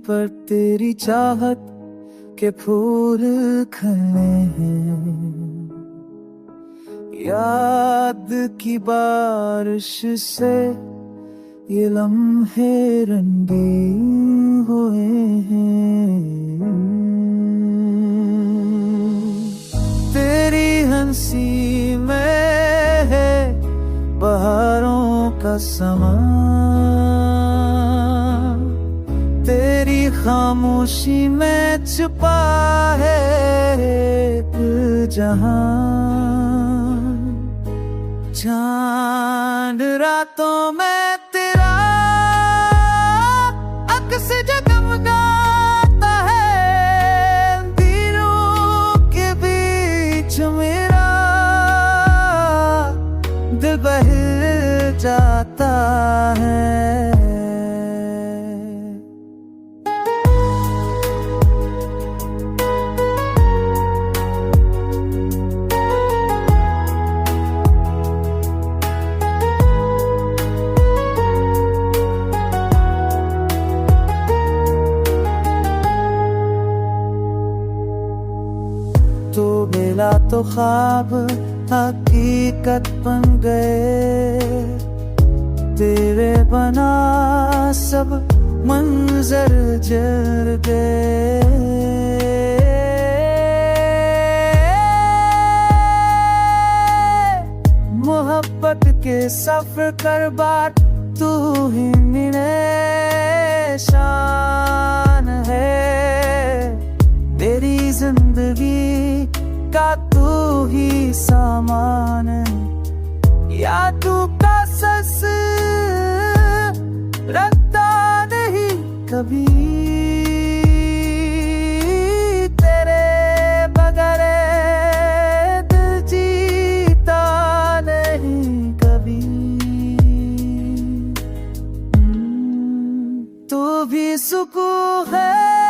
पर तेरी चाहत के फूल खिले हैं। याद की बारिश से ये लम्हे रंगीन हुए हैं। तेरी हंसी में है बहारों का समा, तेरी खामोशी में छुपा है एक जहां। चांद रातों में तेरा अक्स जगमगाता है, दिलों के बीच मेरा दिल बह जाता है। तो मिला तो ख्वाब हकीकत बन गए, तेरे बना सब मंजर जल गए। मोहब्बत के सफर कर बात तू ही निशान है, तेरी जिंदगी का तू ही सामान है। या तू का सस रखता नहीं कभी, तेरे बगैर दिल जीता नहीं कभी। तू भी सुकून है